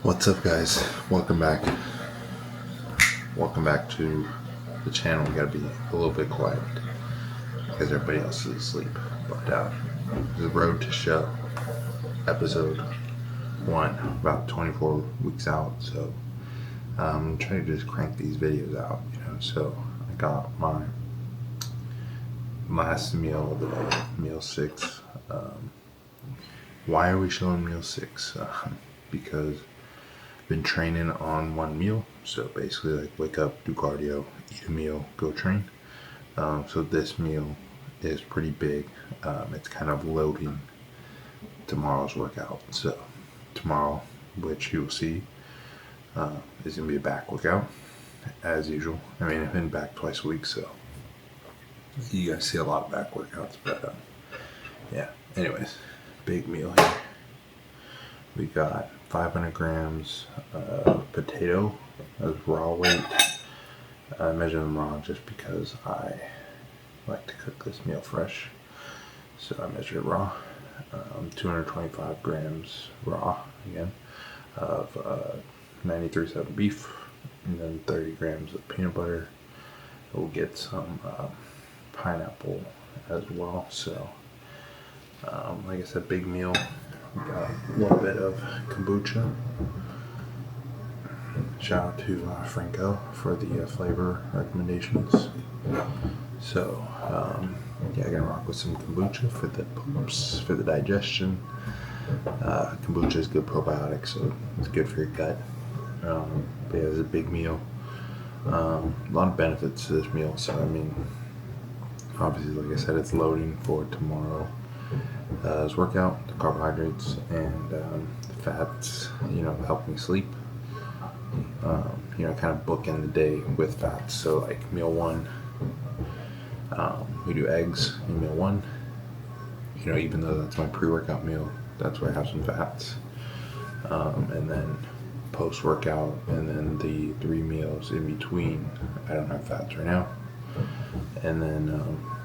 What's up, guys? Welcome back to the channel. We gotta be a little bit quiet because everybody else is asleep. But the road to show episode 1, about 24 weeks out, so I'm trying to just crank these videos out, so I got my last meal of the day, meal 6. Why are we showing meal 6? Because been training on one meal, so basically like wake up, do cardio, eat a meal, go train. So this meal is pretty big. It's kind of loading tomorrow's workout. So tomorrow, which you will see, is gonna be a back workout as usual. I mean, I've been back twice a week, so you guys see a lot of back workouts. But yeah. Anyways, big meal here. We got 500 grams potato as raw weight. I measure them raw just because I like to cook this meal fresh, so I measure it raw. 225 grams raw again of 93.7 beef, and then 30 grams of peanut butter. We'll get some pineapple as well. So like I said, big meal. We got a little bit of kombucha. Shout out to Franco for the flavor recommendations. So yeah, I'm gonna rock with some kombucha for the poops, for the digestion. Kombucha is good probiotic, so it's good for your gut. But yeah, it's a big meal. A lot of benefits to this meal. So I mean, obviously, like I said, it's loading for tomorrow. His workout, the carbohydrates, and the fats, help me sleep. Kind of bookend the day with fats. So like meal 1, we do eggs in meal 1. Even though that's my pre-workout meal, that's where I have some fats. And then post-workout, and then the 3 meals in between, I don't have fats right now. And then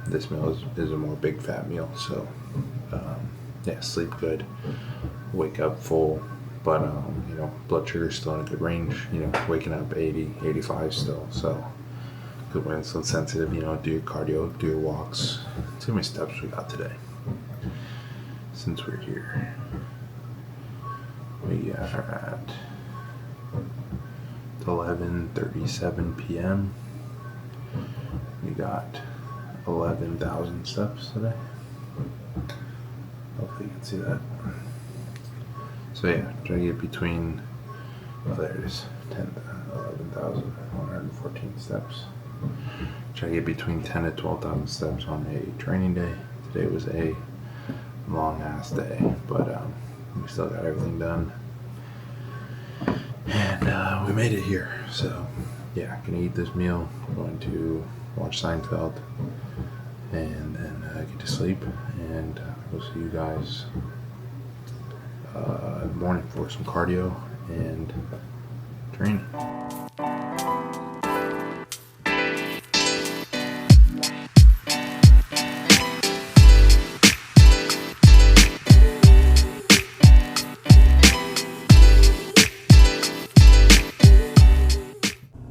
this meal is a more big fat meal. So yeah, sleep good, wake up full, but blood sugar's still in a good range. Waking up 80, 85 still, so good when it's sensitive. Do your cardio, do your walks. See how many steps we got today since we're here. We are at 11:37 p.m. We got 11,000 steps today. Hopefully you can see that. So yeah, try to get between, there it is, 11,114 steps. Try to get between 10 to 12,000 steps on a training day. Today was a long ass day, but we still got everything done. And we made it here. So yeah, gonna eat this meal, going to watch Seinfeld, and then get to sleep, and we'll see you guys in the morning for some cardio and training.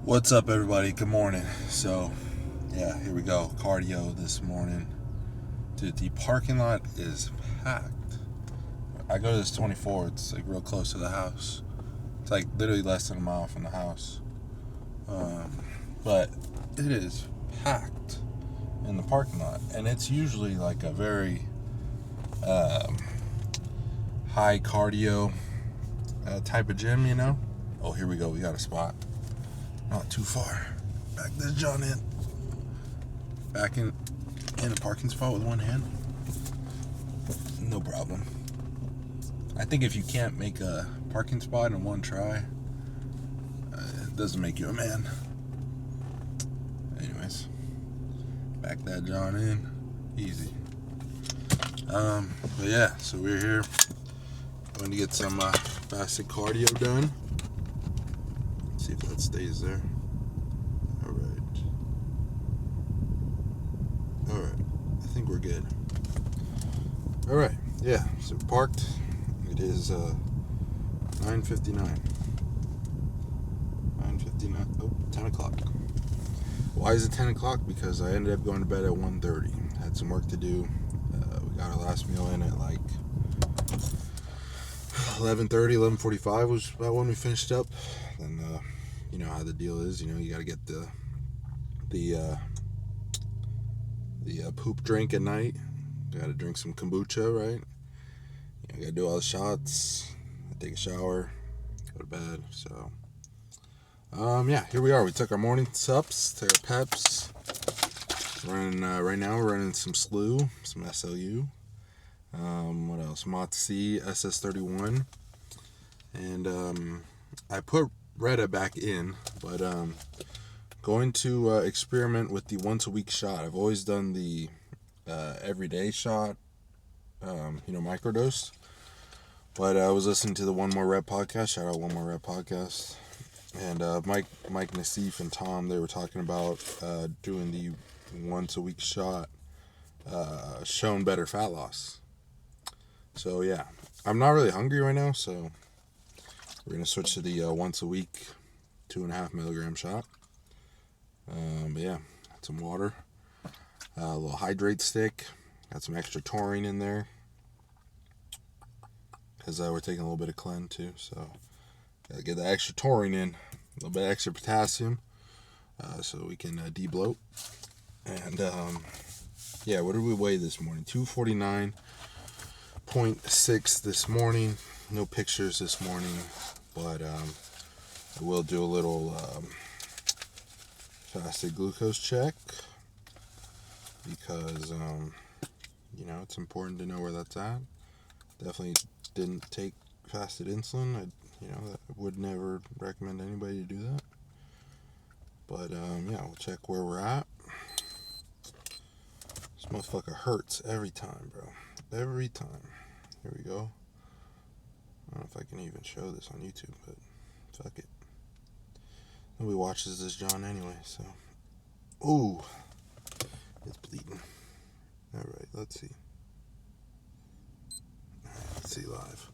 What's up, everybody? Good morning. So yeah, here we go. Cardio this morning. Dude, the parking lot is packed. I go to this 24. It's like real close to the house. It's like literally less than a mile from the house. But it is packed in the parking lot, and it's usually like a very high cardio type of gym, Oh, here we go. We got a spot. Not too far. Back this John in. Back in a parking spot with one hand. No problem. I think if you can't make a parking spot in one try, it doesn't make you a man. Anyways, back that John in. Easy. But yeah, so we're here. Going to get some fasted cardio done. Let's see if that stays there. Alright, I think we're good. Alright, yeah, so parked. It is 9:59. 9:59. Oh, 10 o'clock. Why is it 10 o'clock? Because I ended up going to bed at 1:30. Had some work to do. We got our last meal in at like 11:30, 11:45 was about when we finished up. And you know how the deal is. You know, you got to get the poop drink at night. Got to drink some kombucha, right? You got to do all the shots. Take a shower, go to bed. So, yeah, here we are. We took our morning sups, took our peps. Running right now. We're running some SLU, some SLU. What else? MOTC SS31, and I put VITA back in, but going to experiment with the once a week shot. I've always done the everyday shot, microdose. But I was listening to the One More Rep podcast. Shout out One More Rep podcast, and Mike Nassif and Tom, they were talking about doing the once a week shot, shown better fat loss. So yeah, I'm not really hungry right now, so we're gonna switch to the once a week 2.5 milligram shot. But yeah, got some water, a little hydrate stick, got some extra taurine in there because we're taking a little bit of clen too, so gotta get the extra taurine in, a little bit extra potassium, so we can de-bloat. And yeah, what did we weigh this morning? 249.6 this morning. No pictures this morning, but I will do a little fasted glucose check because it's important to know where that's at. Definitely didn't take fasted insulin. I would never recommend anybody to do that. But yeah, we'll check where we're at. This motherfucker hurts every time, bro. Every time. Here we go. I don't know if I can even show this on YouTube, but fuck it. Nobody watches this John anyway, so. Ooh. It's bleeding. Alright, let's see. Alright, let's see live.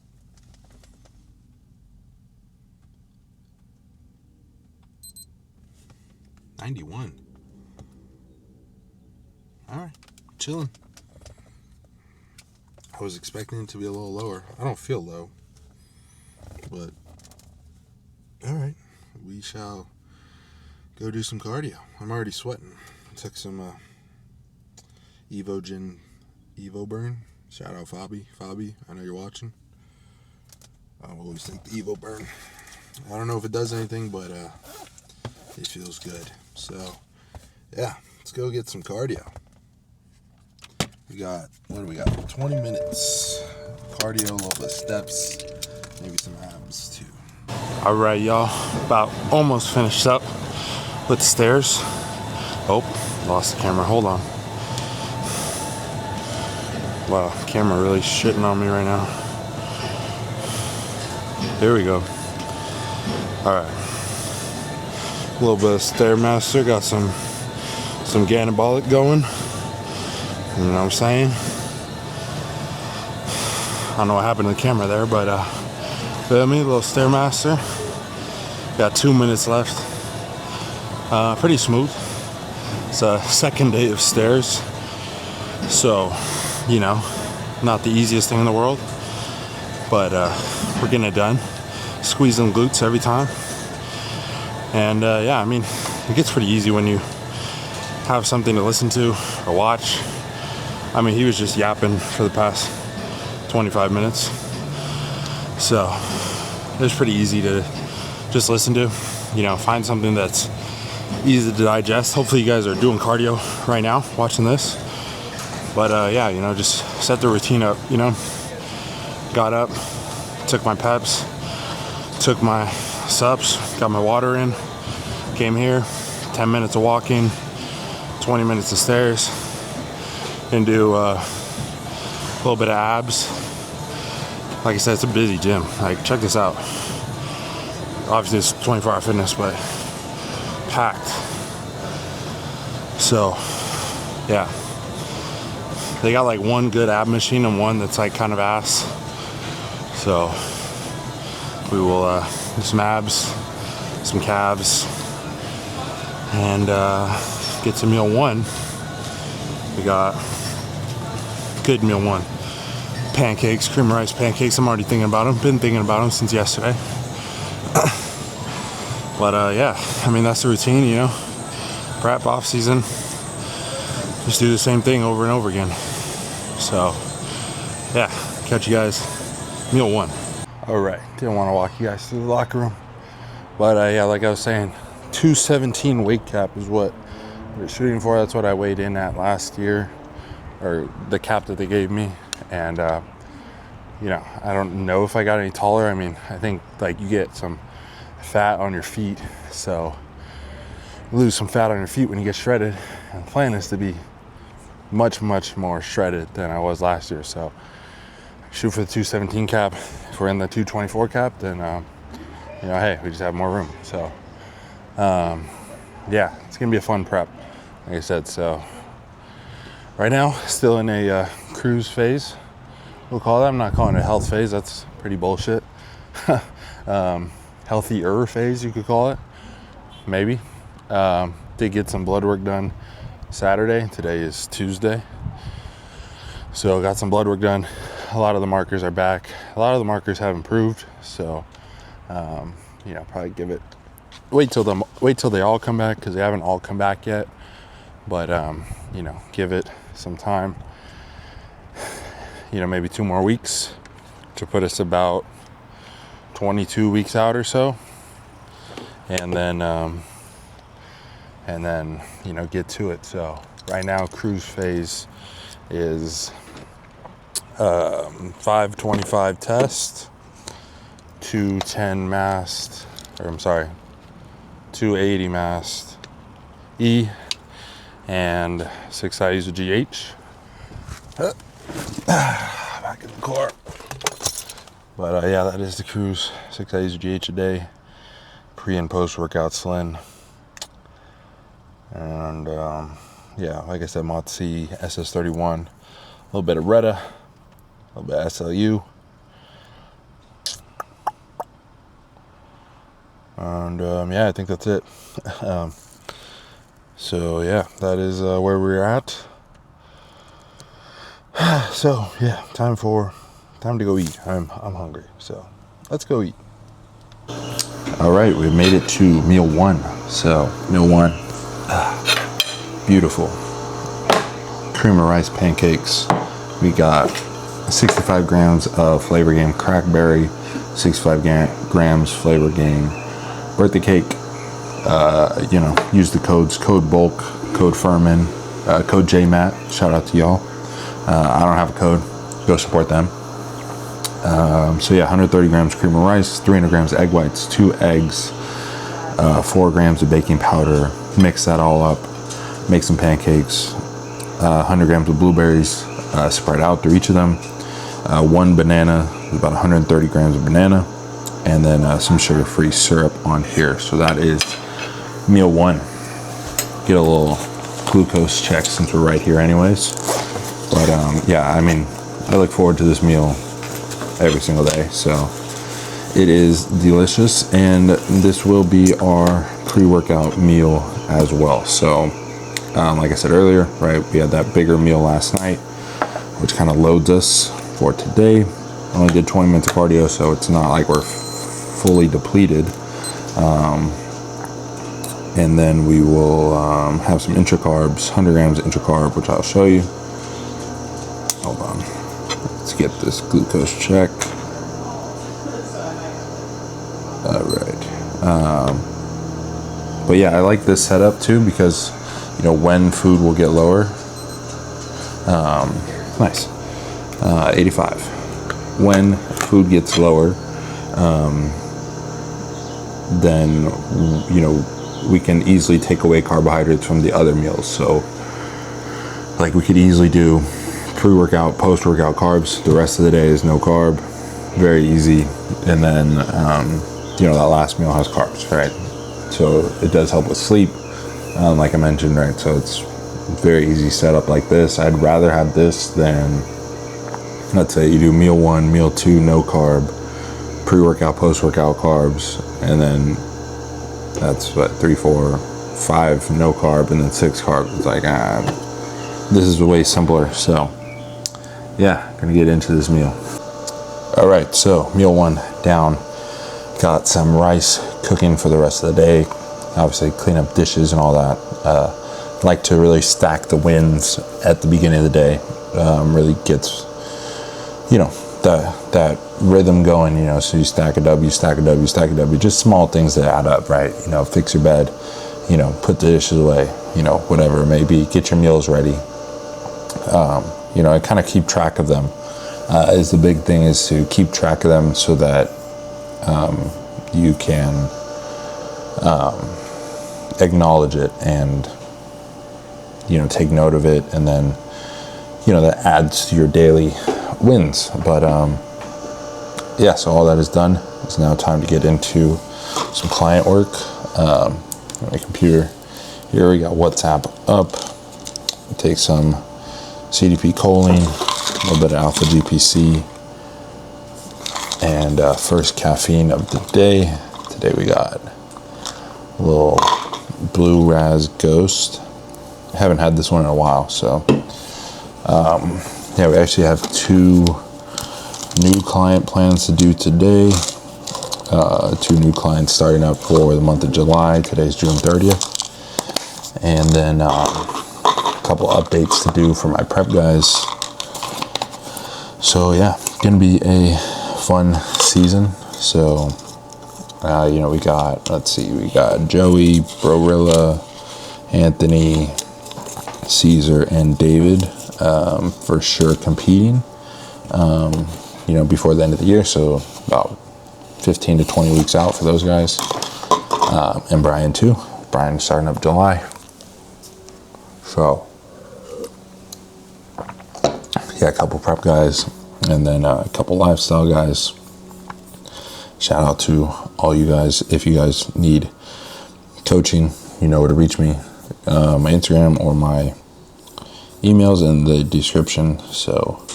$91. Alright, chilling. I was expecting it to be a little lower. I don't feel low, but alright, we shall go do some cardio. I'm already sweating. I took some Evo Burn. Shout out Fabi, I know you're watching. I always take the Evo Burn. I don't know if it does anything, but it feels good. So yeah, let's go get some cardio. We got 20 minutes cardio, a little bit of steps, maybe some abs too. All right, y'all, about almost finished up with the stairs. Oh, lost the camera. Hold on. Wow, camera really shitting on me right now. Here we go. All right, a little bit of Stairmaster. Got some Ganabolic going. You know what I'm saying? I don't know what happened to the camera there, but feel me? A little Stairmaster. Got 2 minutes left. Pretty smooth. It's a second day of stairs, so not the easiest thing in the world, but we're getting it done. Squeezing glutes every time, and yeah, I mean, it gets pretty easy when you have something to listen to or watch. I mean, he was just yapping for the past 25 minutes, so it was pretty easy to just listen to. Find something that's easy to digest. Hopefully you guys are doing cardio right now watching this, but yeah, just set the routine up. Got up, took my peps, took my sups, got my water in, came here, 10 minutes of walking, 20 minutes of stairs, and do a little bit of abs. Like I said, it's a busy gym. Like, check this out. Obviously it's 24-hour fitness, but packed. So yeah, they got like one good ab machine and one that's like kind of ass. So we will do some abs, some calves, and get to meal one. We got good meal one. Pancakes, cream of rice pancakes. I'm already thinking about them. Been thinking about them since yesterday. But yeah, I mean, that's the routine, you know. Prep, off season. Just do the same thing over and over again. So yeah, catch you guys meal one. All right, didn't want to walk you guys through the locker room, but yeah, like I was saying, 217 weight cap is what we're shooting for. That's what I weighed in at last year, or the cap that they gave me. And you know, I don't know if I got any taller. I mean, I think like you get some fat on your feet, so you lose some fat on your feet when you get shredded, and the plan is to be much more shredded than I was last year. So shoot for the 217 cap. If we're in the 224 cap, then you know, hey, we just have more room. So yeah, it's gonna be a fun prep, like I said. So right now, still in a cruise phase, we'll call it. I'm not calling it a health phase, that's pretty bullshit. Healthier phase, you could call it, maybe. Did get some blood work done Saturday. Today is Tuesday, so got some blood work done. A lot of the markers are back. A lot of the markers have improved, so you know, probably give it, wait till they all come back, because they haven't all come back yet. But you know, give it some time, you know, maybe 2 more weeks to put us about 22 weeks out or so, and then you know, get to it. So right now, cruise phase is 525 test, 210 mast, or I'm sorry, 280 mast E, and 6 IUs of GH. Back in the car. But yeah, that is the cruise. 6 IUs of GH a day, pre and post workout Slen. And yeah, like I said, Motsi SS31, a little bit of Retta, a little bit of SLU, and yeah, I think that's it. So yeah, that is where we're at. So yeah, time to go eat. I'm hungry, so let's go eat. All right, we made it to meal one. So meal one, beautiful cream of rice pancakes. We got 65 grams of Flavor Game crackberry, 65 grams Flavor Game birthday cake. You know, use the codes, code bulk, code Furman, code JMAT. Shout out to y'all. I don't have a code, go support them. So yeah, 130 grams cream of rice, 300 grams egg whites, 2 eggs, 4 grams of baking powder. Mix that all up, make some pancakes. 100 grams of blueberries, spread out through each of them. 1 banana, about 130 grams of banana, and then some sugar-free syrup on here. So that is meal one. Get a little glucose check since we're right here anyways. But yeah, I mean, I look forward to this meal every single day, so it is delicious. And this will be our pre-workout meal as well. So like I said earlier, right, we had that bigger meal last night, which kind of loads us for today. Only did 20 minutes of cardio, so it's not like we're fully depleted. And then we will have some intra-carbs, 100 grams of intra-carb, which I'll show you. Hold on, let's get this glucose check. All right. But yeah, I like this setup too, because you know when food will get lower. Nice. 85. When food gets lower, then you know we can easily take away carbohydrates from the other meals. So like we could easily do pre-workout, post-workout carbs. The rest of the day is no carb. Very easy. And then you know, that last meal has carbs, right? So it does help with sleep, like I mentioned, right? So it's very easy setup like this. I'd rather have this than, let's say you do meal one, meal two, no carb, pre-workout, post-workout carbs, and then that's what 3, 4, 5 no carb, and then 6 carbs. It's like this is way simpler. So yeah, gonna get into this meal. All right, so meal 1 down. Got some rice cooking for the rest of the day. Obviously clean up dishes and all that. Like to really stack the wins at the beginning of the day. Really gets, that rhythm going, so you stack a W, stack a W, stack a W, just small things that add up, right? Fix your bed, put the dishes away, whatever it may be, get your meals ready. I kind of keep track of them. Is the big thing, is to keep track of them so that you can acknowledge it and take note of it, and then that adds to your daily wins. But yeah, so all that is done. It's now time to get into some client work. My computer here, we got WhatsApp up. Take some CDP choline, a little bit of alpha GPC, and first caffeine of the day. Today we got a little Blue Raz Ghost. I haven't had this one in a while, so yeah, we actually have 2 new client plans to do today. 2 new clients starting up for the month of July. Today's June 30th. And then a couple updates to do for my prep guys. So yeah, gonna be a fun season. So we got, we got Joey, Brorilla, Anthony, Caesar, and David for sure competing before the end of the year, so about 15 to 20 weeks out for those guys. And Brian too. Brian starting up July. So yeah, a couple prep guys, and then a couple lifestyle guys. Shout out to all you guys. If you guys need coaching, you know where to reach me. My Instagram or my emails in the description, so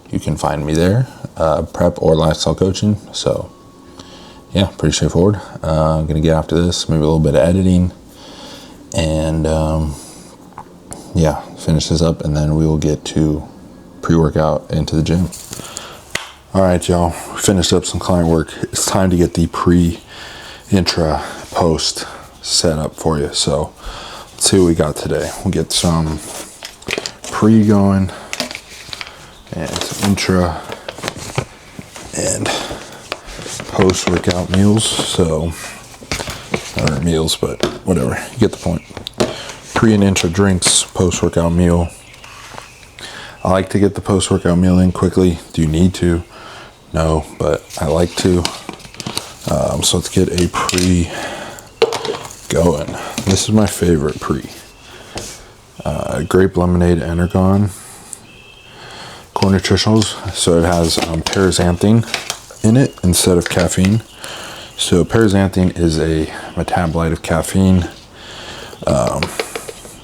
you can find me there. Prep or lifestyle coaching. So yeah, pretty straightforward. I'm gonna get after this, maybe a little bit of editing, and yeah, finish this up, and then we will get to pre-workout into the gym. All right, y'all, finished up some client work. It's time to get the pre-intra post set up for you. So let's see what we got today. We'll get some pre going and some intra and post workout meals. So not meals, but whatever, you get the point. Pre and intra drinks, post workout meal. I like to get the post workout meal in quickly. Do you need to? No, but I like to. So let's get a pre going. This is my favorite pre. Grape lemonade Energon core nutritionals. So it has paraxanthine in it instead of caffeine. So paraxanthine is a metabolite of caffeine.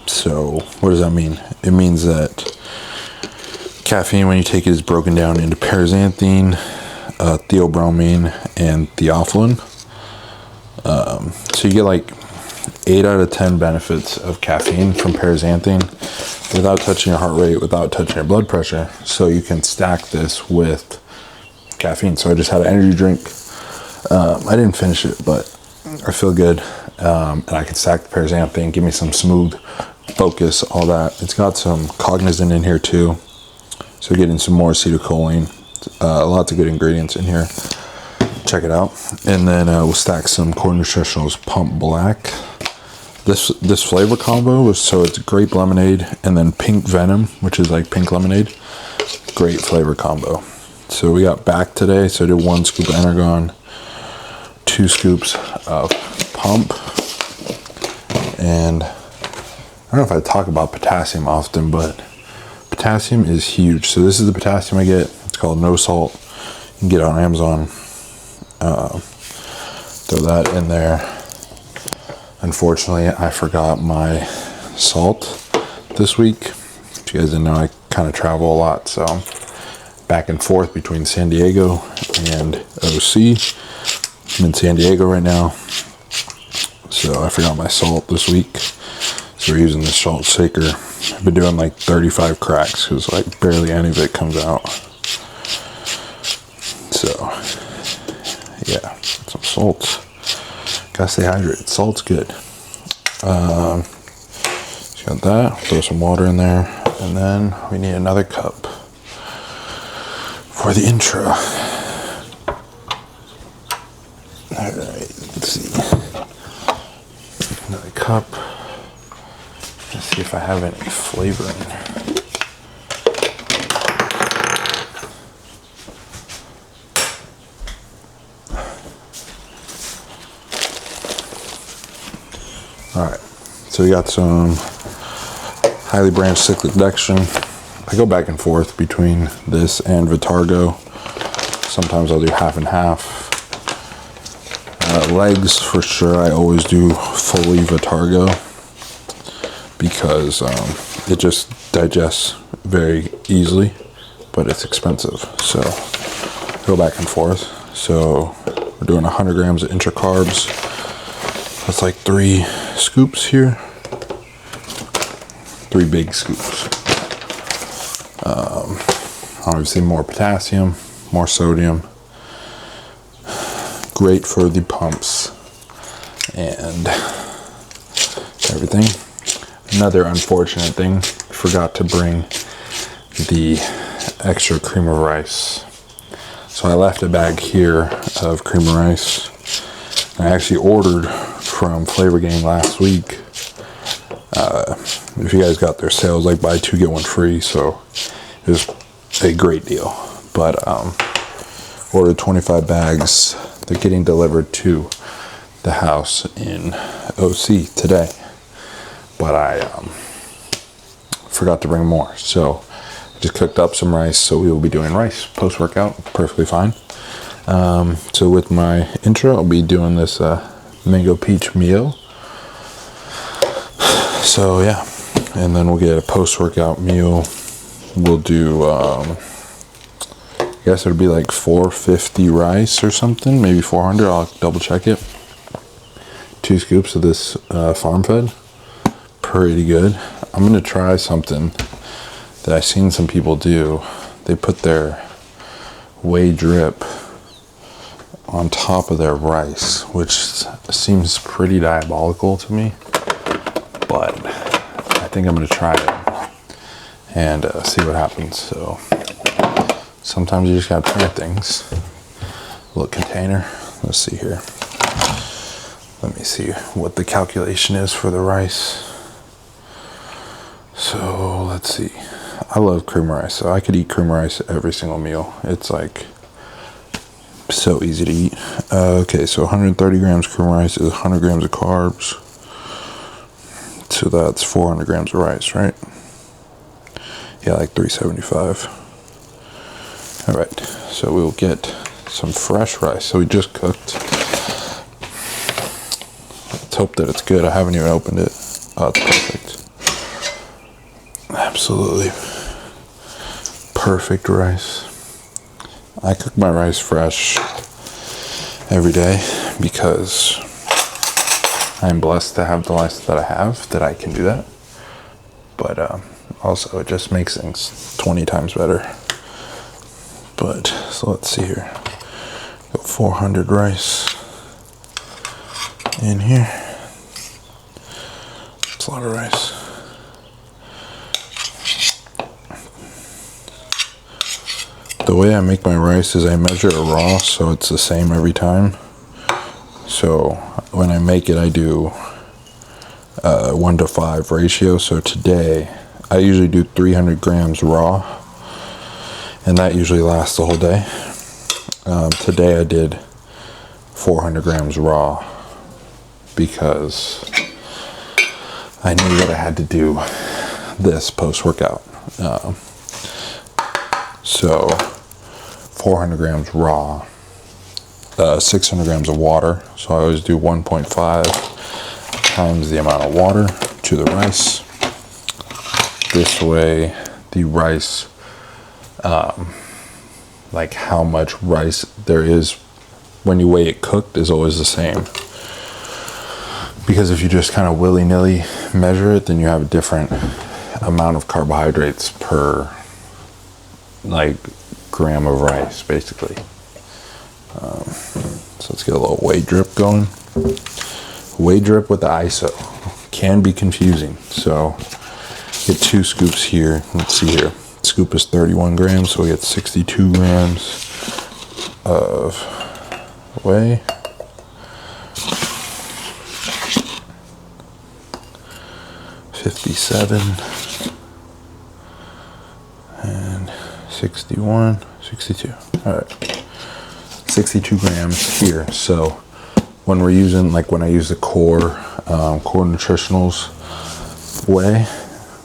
So what does that mean? It means that caffeine, when you take it, is broken down into paraxanthine, theobromine, and theophylline. So you get like 8 out of 10 benefits of caffeine from paraxanthine without touching your heart rate, without touching your blood pressure. So you can stack this with caffeine. So I just had an energy drink. I didn't finish it, but I feel good. And I can stack the paraxanthine, give me some smooth focus, all that. It's got some cognizant in here too. So getting some more acetylcholine. Lots of good ingredients in here. Check it out. And then we'll stack some core nutritionals Pump Black. This flavor combo was, so it's grape lemonade and then pink venom, which is like pink lemonade. Great flavor combo. So we got back today. So I did 1 scoop of Energon, 2 scoops of Pump, and I don't know if I talk about potassium often, but potassium is huge. So this is the potassium I get. It's called No Salt. You can get it on Amazon. Throw that in there. Unfortunately, I forgot my salt this week. If you guys didn't know, I kind of travel a lot, so back and forth between San Diego and OC. I'm in San Diego right now, so I forgot my salt this week, so we're using the salt shaker. I've been doing like 35 cracks because like barely any of it comes out. So yeah, some salt. Gotta stay hydrated. Salt's good. Got that. Throw some water in there, and then we need another cup for the intro. All right, let's see. Another cup. Let's see if I have any flavoring. All right, so we got some highly branched cyclic dextrin. I go back and forth between this and Vitargo. Sometimes I'll do half and half. Legs, for sure, I always do fully Vitargo because it just digests very easily, but it's expensive. So go back and forth. So we're doing 100 grams of intra-carbs. That's like 3 scoops here. 3 big scoops. Obviously more potassium, more sodium. Great for the pumps and everything. Another unfortunate thing, forgot to bring the extra cream of rice. So I left a bag here of cream of rice. I actually ordered from Flavor Gang last week. If you guys got their sales, like buy 2 get 1 free, so it was a great deal. But ordered 25 bags. They're getting delivered to the house in OC today, but I forgot to bring more, so I just cooked up some rice. So we will be doing rice post-workout, perfectly fine. So with my intro, I'll be doing this mango peach meal. So yeah, and then we'll get a post-workout meal. We'll do I guess it'll be like 450 rice or something, maybe 400. I'll double check it. 2 scoops of this farm fed, pretty good. I'm gonna try something that I've seen some people do. They put their whey drip on top of their rice, which seems pretty diabolical to me, but I think I'm gonna try it and see what happens. So sometimes you just gotta try things. Little container. Let's see here. Let me see what the calculation is for the rice. So let's see. I love cream rice, so I could eat cream rice every single meal. It's like so easy to eat. Okay, so 130 grams cream rice is 100 grams of carbs. So that's 400 grams of rice, right? Yeah, like 375. All right, so we'll get some fresh rice. So we just cooked. Let's hope that it's good. I haven't even opened it. Oh, it's perfect. Absolutely perfect rice. I cook my rice fresh every day because I'm blessed to have the life that I have, that I can do that. But also it just makes things 20 times better. But so let's see here. Got 400 rice in here. It's a lot of rice. The way I make my rice is I measure it raw, so it's the same every time. So when I make it, I do 1:5 ratio. So today I usually do 300 grams raw, and that usually lasts the whole day. Today I did 400 grams raw because I knew that I had to do this post-workout. So 400 grams raw, 600 grams of water. So I always do 1.5 times the amount of water to the rice. This way the rice like how much rice there is when you weigh it cooked is always the same. Because if you just kind of willy-nilly measure it, then you have a different amount of carbohydrates per like gram of rice, basically. So let's get a little whey drip going. Whey drip with the ISO can be confusing. So get 2 scoops here. Let's see here. Scoop is 31 grams, so we get 62 grams of whey. $57 and 61, 62. All right, 62 grams here. So when we're using, like when I use the core nutritionals whey,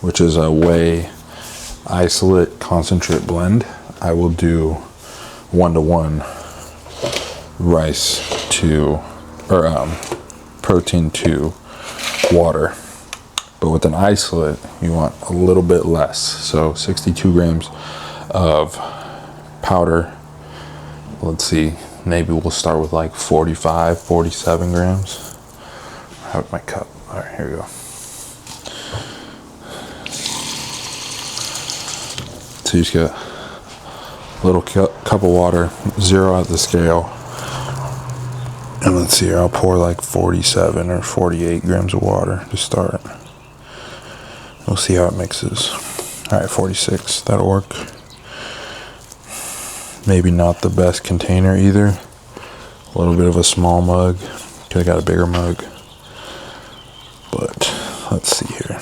which is a whey isolate concentrate blend, I will do 1-to-1 rice to, or protein to water. But with an isolate, you want a little bit less. So 62 grams of powder. Let's see, maybe we'll start with like 45, 47 grams. I have my cup. All right, here we go. So you just get a little cup of water, 0 at the scale. And let's see here, I'll pour like 47 or 48 grams of water to start. We'll see how it mixes. All right, 46, that'll work. Maybe not the best container either. A little bit of a small mug. Could have got a bigger mug. But let's see here.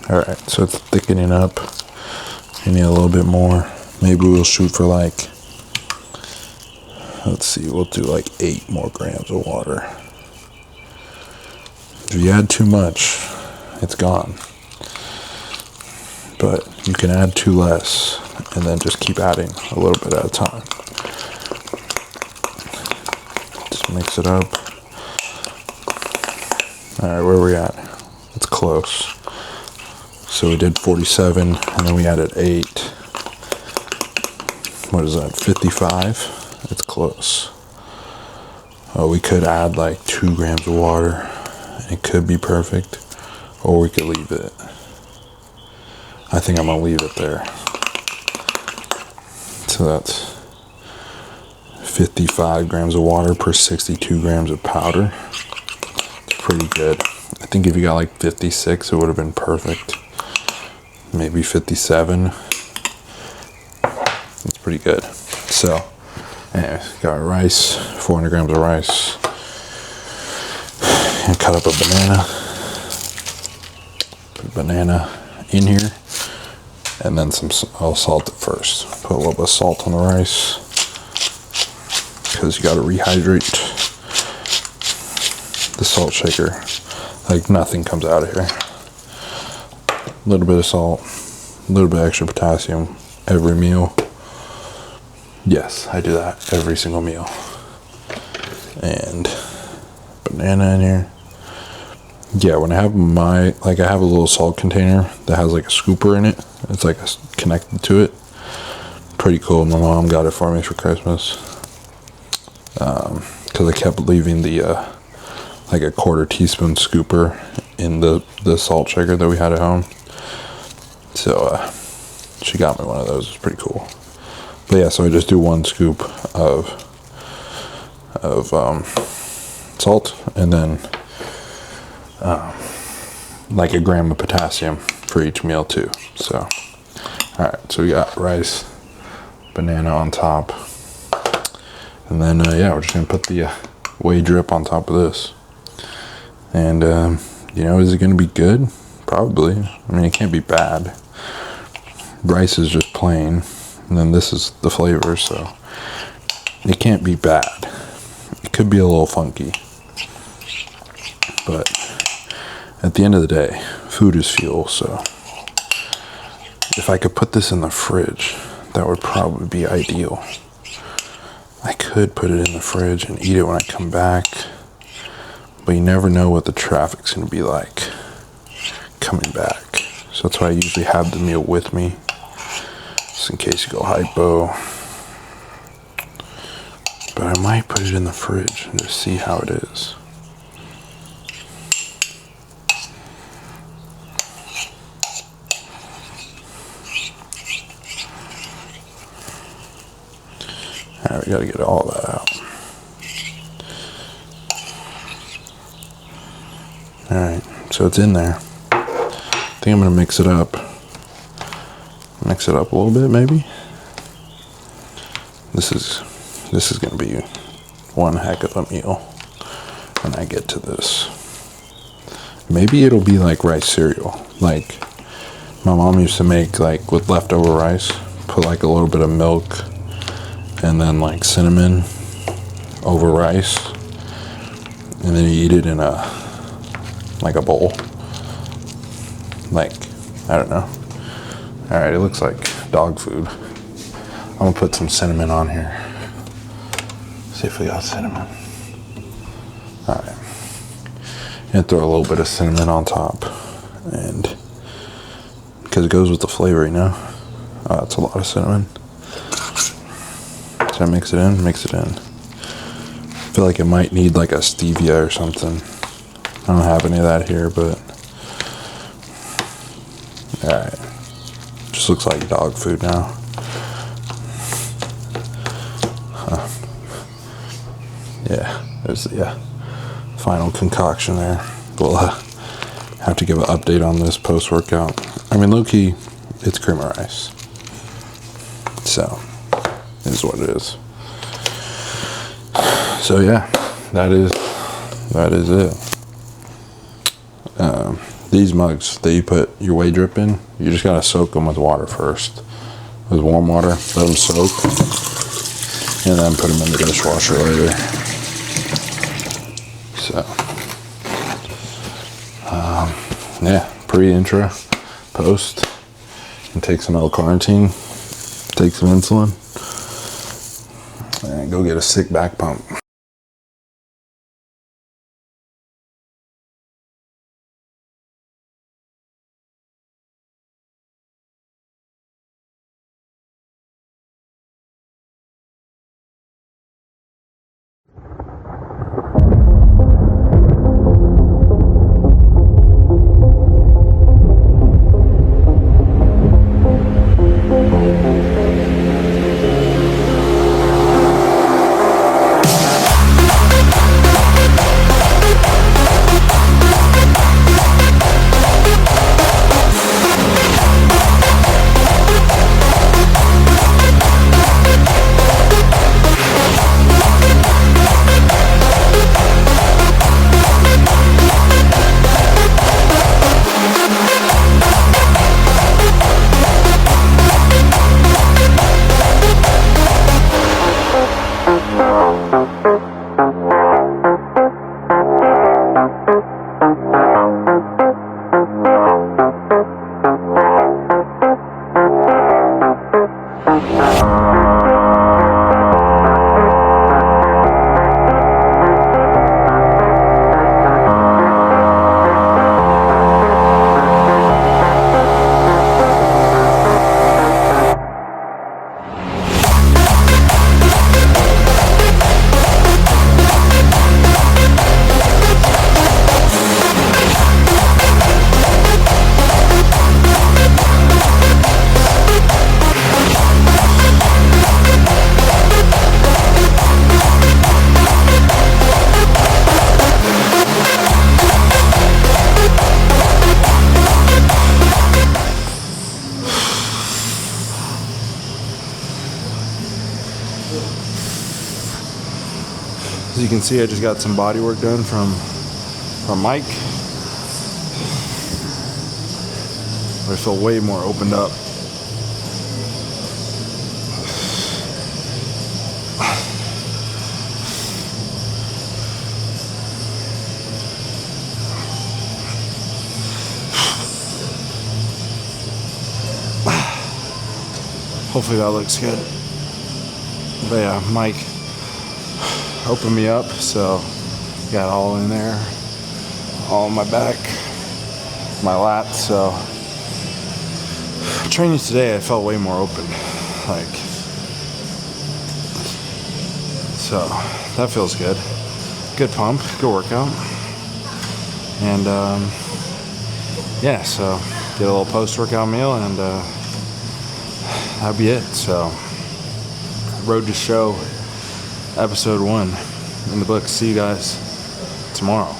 All right, so it's thickening up. We need a little bit more. Maybe we'll shoot for like, let's see, we'll do like 8 more grams of water. If you add too much, it's gone. But you can add 2 less and then just keep adding a little bit at a time. Just mix it up. All right, where are we at? It's close. So we did 47 and then we added 8. What is that, 55? It's close. Oh, we could add like 2 grams of water. It could be perfect, or we could leave it. I think I'm gonna leave it there. So that's 55 grams of water per 62 grams of powder. It's pretty good. I think if you got like 56, it would have been perfect. Maybe 57. It's pretty good. So, anyways, got rice, 400 grams of rice. And cut up a banana. Put a banana in here. And then I'll salt it first. Put a little bit of salt on the rice, because you got to rehydrate the salt shaker. Like nothing comes out of here. A little bit of salt, a little bit extra potassium every meal. Yes, I do that every single meal. And banana in here. Yeah, when I have I have a little salt container that has like a scooper in it. It's like connected to it. Pretty cool. My mom got it for me for Christmas. Because I kept leaving the like a 1/4 teaspoon scooper in the salt shaker that we had at home. So she got me one of those. It's pretty cool. But yeah, so I just do 1 scoop of salt, and then like 1 gram of potassium for each meal too. So alright, so we got rice, banana on top, and then yeah, we're just gonna put the whey drip on top of this. And you know, is it gonna be good? Probably. I mean, it can't be bad. Rice is just plain, and then this is the flavor, so it can't be bad. It could be a little funky, but at the end of the day, food is fuel. So if I could put this in the fridge, that would probably be ideal. I could put it in the fridge and eat it when I come back, but you never know what the traffic's going to be like coming back. So that's why I usually have the meal with me, just in case you go hypo. But I might put it in the fridge and just see how it is. Alright, we gotta get all that out. Alright, so it's in there. I think I'm gonna mix it up. Mix it up a little bit, maybe. This is gonna be one heck of a meal when I get to this. Maybe it'll be like rice cereal, like my mom used to make, like with leftover rice. Put like a little bit of milk and then like cinnamon over rice, and then you eat it in a bowl. Like, I don't know. All right, it looks like dog food. I'm gonna put some cinnamon on here. See if we got cinnamon. All right, and throw a little bit of cinnamon on top, and because it goes with the flavor, you know. That's a lot of cinnamon. So I mix it in, mix it in. I feel like it might need like a stevia or something. I don't have any of that here, but alright. Just looks like dog food now. Huh. Yeah, there's the final concoction there. We'll have to give an update on this post-workout. I mean, low-key, it's cream of rice. So, it is what it is. So yeah, that is it. These mugs that you put your whey drip in, you just gotta soak them with water first, with warm water. Let them soak, and then put them in the dishwasher later. So, yeah, pre-intra, post, and take some L-carnitine, take some insulin, and go get a sick back pump. As you can see, I just got some body work done from Mike. I feel way more opened up. Hopefully that looks good. But yeah, Mike opened me up, so got all in there, all on my back, my lats. So training today, I felt way more open. Like, So that feels good. Good pump, good workout. And yeah, so get a little post-workout meal, and that'll be it. So Road to Show episode 1 in the book. See you guys tomorrow.